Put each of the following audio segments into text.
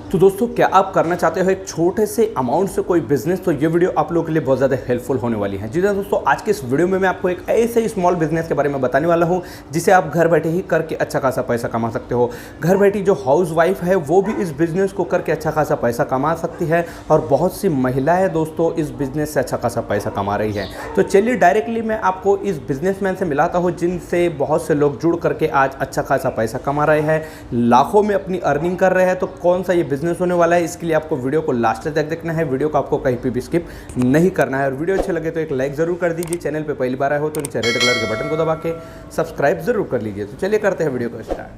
तो दोस्तों, क्या आप करना चाहते हो एक छोटे से अमाउंट से कोई बिजनेस, तो ये वीडियो आप लोगों के लिए बहुत ज़्यादा हेल्पफुल होने वाली है। जी हाँ दोस्तों, आज के इस वीडियो में मैं आपको एक ऐसे स्मॉल बिजनेस के बारे में बताने वाला हूँ जिसे आप घर बैठे ही करके अच्छा खासा पैसा कमा सकते हो। घर बैठी जो हाउस वाइफ है वो भी इस बिज़नेस को करके अच्छा खासा पैसा कमा सकती है और बहुत सी महिलाएं दोस्तों इस बिज़नेस से अच्छा खासा पैसा कमा रही है। तो चलिए डायरेक्टली मैं आपको इस बिजनेसमैन से मिलाता हूँ जिनसे बहुत से लोग जुड़ करके आज अच्छा खासा पैसा कमा रहे हैं, लाखों में अपनी अर्निंग कर रहे हैं। तो कौन सा ये बिजनेस होने वाला है, इसके लिए आपको वीडियो को लास्ट तक देखना है। वीडियो को आपको कहीं पे भी स्किप नहीं करना है और वीडियो अच्छे लगे तो एक लाइक ज़रूर कर दीजिए। चैनल पे पहली बार आए हो तो नीचे रेड कलर के बटन को दबा के सब्सक्राइब ज़रूर कर लीजिए। तो चलिए करते हैं वीडियो को स्टार्ट।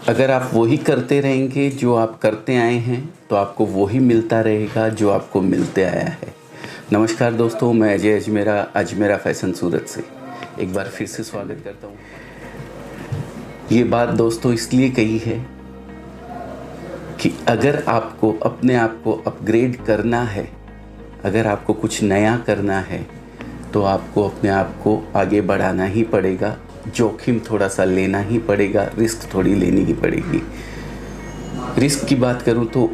अगर आप वही करते रहेंगे जो आप करते आए हैं तो आपको वही मिलता रहेगा जो आपको मिलते आया है। नमस्कार दोस्तों, मैं अजय अजमेरा फैशन सूरत से एक बार फिर से स्वागत करता हूँ। ये बात दोस्तों इसलिए कही है कि अगर आपको अपने आप को अपग्रेड करना है, अगर आपको कुछ नया करना है तो आपको अपने आप को आगे बढ़ाना ही पड़ेगा, जोखिम थोड़ा सा लेना ही पड़ेगा, रिस्क थोड़ी लेनी ही पड़ेगी। रिस्क की बात करूं तो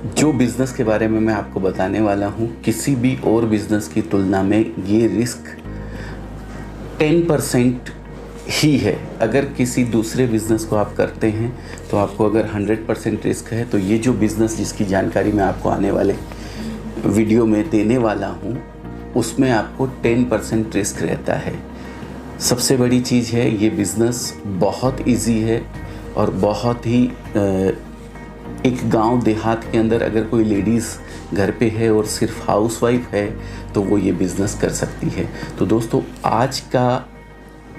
जो बिज़नेस के बारे में मैं आपको बताने वाला हूं, किसी भी और बिज़नेस की तुलना में ये रिस्क 10% ही है। अगर किसी दूसरे बिज़नेस को आप करते हैं तो आपको अगर 100% रिस्क है, तो ये जो बिज़नेस जिसकी जानकारी मैं आपको आने वाले वीडियो में देने वाला हूं, उसमें आपको 10% रिस्क रहता है। सबसे बड़ी चीज़ है, ये बिज़नेस बहुत इजी है और बहुत ही एक गांव देहात के अंदर अगर कोई लेडीज़ घर पे है और सिर्फ हाउसवाइफ है तो वो ये बिज़नेस कर सकती है। तो दोस्तों, आज का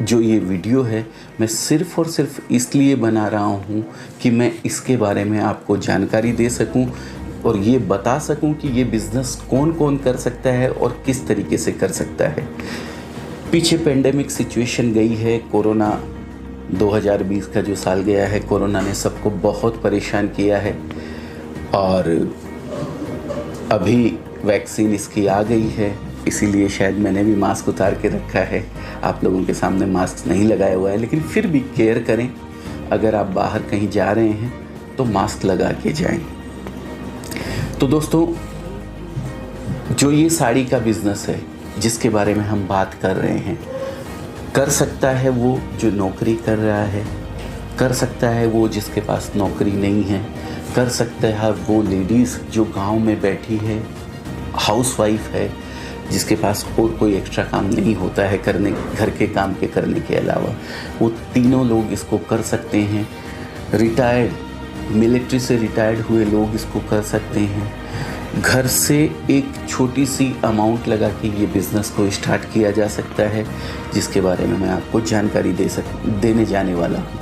जो ये वीडियो है मैं सिर्फ़ और सिर्फ इसलिए बना रहा हूँ कि मैं इसके बारे में आपको जानकारी दे सकूँ और ये बता सकूँ कि ये बिज़नेस कौन कौन कर सकता है और किस तरीके से कर सकता है। पीछे पेंडेमिक सिचुएशन गई है, कोरोना 2020 का जो साल गया है, कोरोना ने सबको बहुत परेशान किया है और अभी वैक्सीन इसकी आ गई है, इसीलिए शायद मैंने भी मास्क उतार के रखा है। आप लोगों के सामने मास्क नहीं लगाया हुआ है, लेकिन फिर भी केयर करें। अगर आप बाहर कहीं जा रहे हैं तो मास्क लगा के जाएं। तो दोस्तों, जो ये साड़ी का बिज़नेस है जिसके बारे में हम बात कर रहे हैं, कर सकता है वो जो नौकरी कर रहा है, कर सकता है वो जिसके पास नौकरी नहीं है, कर सकता है वो लेडीज़ जो गांव में बैठी है, हाउसवाइफ है, जिसके पास और कोई एक्स्ट्रा काम नहीं होता है करने, घर के काम के करने के अलावा। वो तीनों लोग इसको कर सकते हैं। रिटायर्ड, मिलिट्री से रिटायर्ड हुए लोग इसको कर सकते हैं। घर से एक छोटी सी अमाउंट लगा के ये बिज़नेस को स्टार्ट किया जा सकता है, जिसके बारे में मैं आपको जानकारी देने जाने वाला हूँ।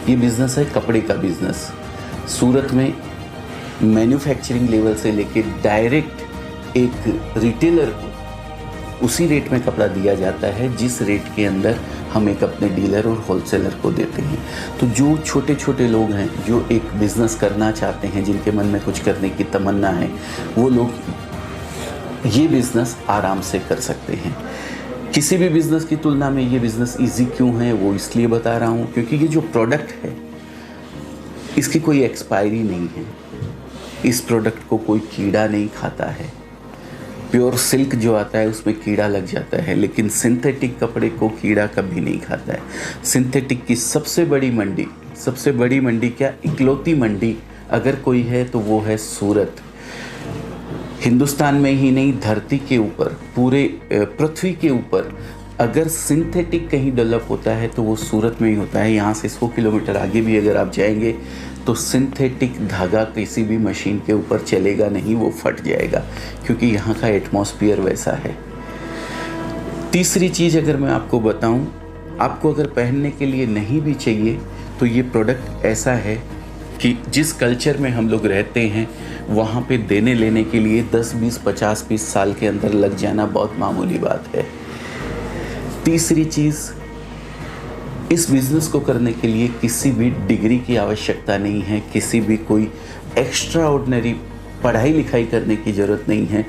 ये बिज़नेस है कपड़े का बिज़नेस। सूरत में मैन्युफैक्चरिंग लेवल से लेके डायरेक्ट एक रिटेलर को उसी रेट में कपड़ा दिया जाता है जिस रेट के अंदर हम एक अपने डीलर और होलसेलर को देते हैं। तो जो छोटे छोटे लोग हैं जो एक बिज़नेस करना चाहते हैं, जिनके मन में कुछ करने की तमन्ना है, वो लोग ये बिज़नेस आराम से कर सकते हैं। किसी भी बिज़नेस की तुलना में ये बिज़नेस ईजी क्यों है वो इसलिए बता रहा हूँ क्योंकि ये जो प्रोडक्ट है इसकी कोई एक्सपायरी नहीं है। इस प्रोडक्ट को कोई कीड़ा नहीं खाता है। प्योर सिल्क जो आता है उसमें कीड़ा लग जाता है, लेकिन सिंथेटिक कपड़े को कीड़ा कभी नहीं खाता है। सिंथेटिक की सबसे बड़ी मंडी क्या, इकलौती मंडी अगर कोई है तो वो है सूरत। हिंदुस्तान में ही नहीं, धरती के ऊपर, पूरे पृथ्वी के ऊपर अगर सिंथेटिक कहीं डेवलप होता है तो वो सूरत में ही होता है। यहाँ से 100 किलोमीटर आगे भी अगर आप जाएंगे तो सिंथेटिक धागा किसी भी मशीन के ऊपर चलेगा नहीं, वो फट जाएगा, क्योंकि यहाँ का एटमॉस्फेयर वैसा है। तीसरी चीज़ अगर मैं आपको बताऊं, आपको अगर पहनने के लिए नहीं भी चाहिए तो ये प्रोडक्ट ऐसा है कि जिस कल्चर में हम लोग रहते हैं वहाँ पे देने लेने के लिए 10, 20, 50 20 साल के अंदर लग जाना बहुत मामूली बात है। तीसरी चीज़, इस बिज़नेस को करने के लिए किसी भी डिग्री की आवश्यकता नहीं है, किसी भी कोई एक्स्ट्रा ऑर्डिनरी पढ़ाई लिखाई करने की ज़रूरत नहीं है।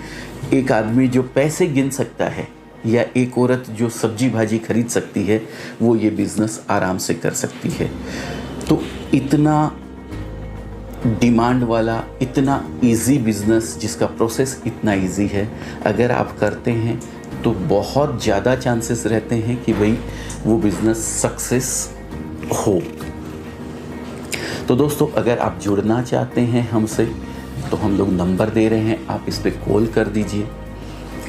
एक आदमी जो पैसे गिन सकता है या एक औरत जो सब्जी भाजी खरीद सकती है वो ये बिज़नेस आराम से कर सकती है। तो इतना डिमांड वाला, इतना इजी बिज़नेस जिसका प्रोसेस इतना इजी है, अगर आप करते हैं तो बहुत ज़्यादा चांसेस रहते हैं कि भाई वो बिज़नेस सक्सेस हो। तो दोस्तों, अगर आप जुड़ना चाहते हैं हमसे तो हम लोग नंबर दे रहे हैं, आप इस पर कॉल कर दीजिए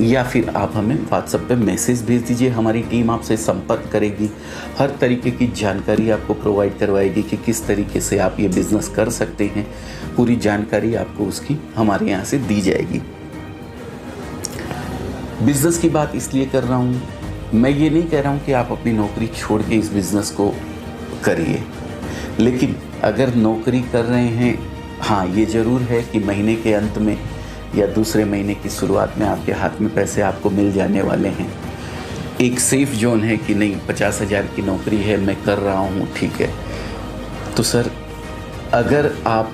या फिर आप हमें व्हाट्सएप पे मैसेज भेज दीजिए। हमारी टीम आपसे संपर्क करेगी, हर तरीके की जानकारी आपको प्रोवाइड करवाएगी कि किस तरीके से आप ये बिज़नेस कर सकते हैं। पूरी जानकारी आपको उसकी हमारे यहाँ से दी जाएगी। बिज़नेस की बात इसलिए कर रहा हूँ, मैं ये नहीं कह रहा हूँ कि आप अपनी नौकरी छोड़ के इस बिज़नेस को करिए, लेकिन अगर नौकरी कर रहे हैं, हाँ ये ज़रूर है कि महीने के अंत में या दूसरे महीने की शुरुआत में आपके हाथ में पैसे आपको मिल जाने वाले हैं। एक सेफ जोन है कि नहीं 50,000 की नौकरी है, मैं कर रहा हूँ, ठीक है। तो सर, अगर आप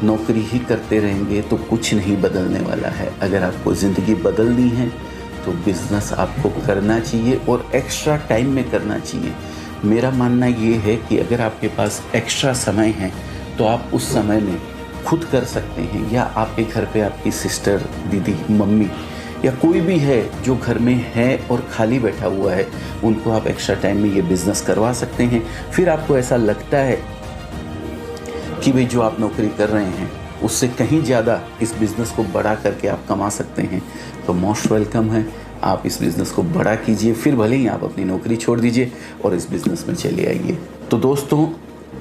नौकरी ही करते रहेंगे तो कुछ नहीं बदलने वाला है। अगर आपको ज़िंदगी बदलनी है तो बिज़नेस आपको करना चाहिए और एक्स्ट्रा टाइम में करना चाहिए। मेरा मानना ये है कि अगर आपके पास एक्स्ट्रा समय है तो आप उस समय में खुद कर सकते हैं, या आपके घर पे आपकी सिस्टर, दीदी, मम्मी या कोई भी है जो घर में है और खाली बैठा हुआ है, उनको आप एक्स्ट्रा टाइम में ये बिज़नेस करवा सकते हैं। फिर आपको ऐसा लगता है कि भाई जो आप नौकरी कर रहे हैं उससे कहीं ज़्यादा इस बिज़नेस को बड़ा करके आप कमा सकते हैं, तो मोस्ट वेलकम है। आप इस बिज़नेस को बड़ा कीजिए, फिर भले ही आप अपनी नौकरी छोड़ दीजिए और इस बिज़नेस में चले आइए। तो दोस्तों,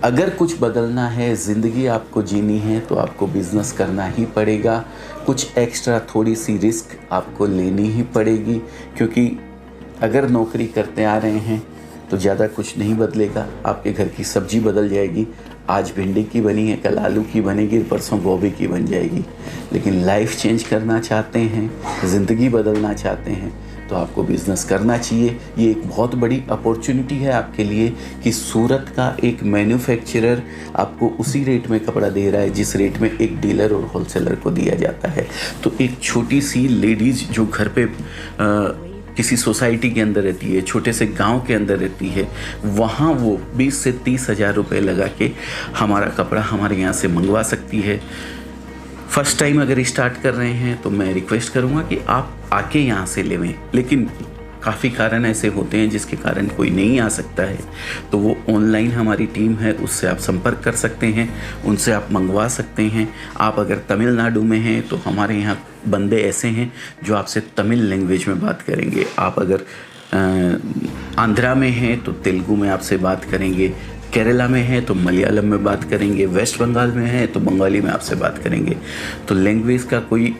अगर कुछ बदलना है, ज़िंदगी आपको जीनी है, तो आपको बिज़नेस करना ही पड़ेगा। कुछ एक्स्ट्रा थोड़ी सी रिस्क आपको लेनी ही पड़ेगी, क्योंकि अगर नौकरी करते आ रहे हैं तो ज़्यादा कुछ नहीं बदलेगा। आपके घर की सब्ज़ी बदल जाएगी, आज भिंडी की बनी है, कल आलू की बनेगी, परसों गोभी की बन जाएगी। लेकिन लाइफ चेंज करना चाहते हैं, ज़िंदगी बदलना चाहते हैं, तो आपको बिज़नेस करना चाहिए। ये एक बहुत बड़ी अपॉर्चुनिटी है आपके लिए कि सूरत का एक मैन्युफैक्चरर आपको उसी रेट में कपड़ा दे रहा है जिस रेट में एक डीलर और होलसेलर को दिया जाता है। तो एक छोटी सी लेडीज़ जो घर पे किसी सोसाइटी के अंदर रहती है, छोटे से गांव के अंदर रहती है, वहाँ वो 20 से 30 हज़ार रुपये लगा के हमारा कपड़ा हमारे यहाँ से मंगवा सकती है। फर्स्ट टाइम अगर स्टार्ट कर रहे हैं तो मैं रिक्वेस्ट करूँगा कि आप आके यहाँ से लेवें, लेकिन काफ़ी कारण ऐसे होते हैं जिसके कारण कोई नहीं आ सकता है, तो वो ऑनलाइन हमारी टीम है, उससे आप संपर्क कर सकते हैं, उनसे आप मंगवा सकते हैं। आप अगर तमिलनाडु में हैं तो हमारे यहाँ बंदे ऐसे हैं जो आपसे तमिल लैंग्वेज में बात करेंगे। आप अगर आंध्रा में हैं तो तेलुगु में आपसे बात करेंगे, केरला में है तो मलयालम में बात करेंगे, वेस्ट बंगाल में है तो बंगाली में आपसे बात करेंगे। तो लैंग्वेज का कोई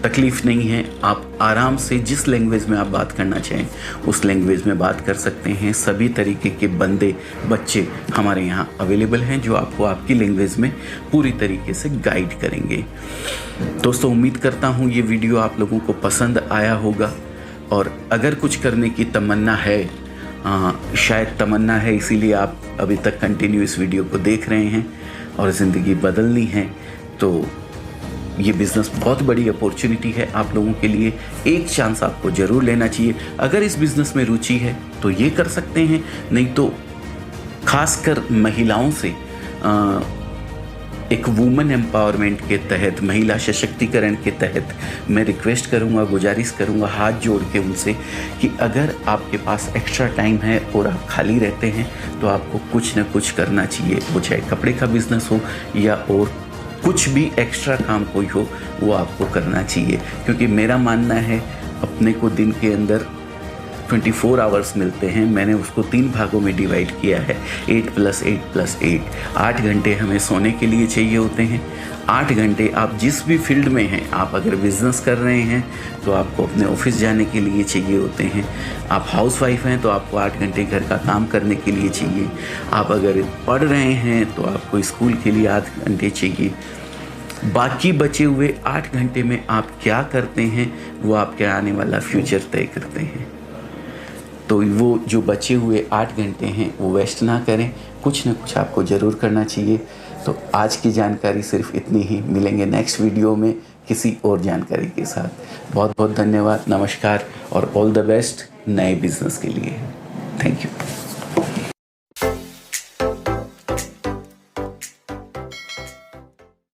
तकलीफ़ नहीं है, आप आराम से जिस लैंग्वेज में आप बात करना चाहें उस लैंग्वेज में बात कर सकते हैं। सभी तरीके के बंदे, बच्चे हमारे यहाँ अवेलेबल हैं जो आपको आपकी लैंग्वेज में पूरी तरीके से गाइड करेंगे। दोस्तों, उम्मीद करता हूँ ये वीडियो आप लोगों को पसंद आया होगा, और अगर कुछ करने की तमन्ना है, शायद तमन्ना है इसीलिए आप अभी तक कंटिन्यू इस वीडियो को देख रहे हैं और ज़िंदगी बदलनी है, तो ये बिज़नेस बहुत बड़ी अपॉर्चुनिटी है आप लोगों के लिए। एक चांस आपको ज़रूर लेना चाहिए। अगर इस बिज़नेस में रुचि है तो ये कर सकते हैं, नहीं तो खासकर महिलाओं से एक वुमेन एम्पावरमेंट के तहत, महिला सशक्तिकरण के तहत मैं रिक्वेस्ट करूंगा, गुजारिश करूंगा हाथ जोड़ के उनसे कि अगर आपके पास एक्स्ट्रा टाइम है और आप खाली रहते हैं तो आपको कुछ न कुछ करना चाहिए। वो चाहे कपड़े का बिज़नेस हो या और कुछ भी एक्स्ट्रा काम कोई हो, वो आपको करना चाहिए। क्योंकि मेरा मानना है अपने को दिन के अंदर 24 आवर्स मिलते हैं, मैंने उसको 3 भागों में डिवाइड किया है, 8 + 8 + 8। 8 घंटे हमें सोने के लिए चाहिए होते हैं। 8 घंटे आप जिस भी फील्ड में हैं, आप अगर बिज़नेस कर रहे हैं तो आपको अपने ऑफिस जाने के लिए चाहिए होते हैं। आप हाउसवाइफ हैं तो आपको 8 घंटे घर का काम करने के लिए चाहिए। आप अगर पढ़ रहे हैं तो आपको स्कूल के लिए 8 घंटे चाहिए। बाकी बचे हुए 8 घंटे में आप क्या करते हैं वो आपके आने वाला फ्यूचर तय करते हैं। तो वो जो बचे हुए 8 घंटे हैं वो वेस्ट ना करें, कुछ ना कुछ आपको ज़रूर करना चाहिए। तो आज की जानकारी सिर्फ इतनी ही, मिलेंगे नेक्स्ट वीडियो में किसी और जानकारी के साथ। बहुत बहुत धन्यवाद, नमस्कार और ऑल द बेस्ट नए बिजनेस के लिए। Thank you.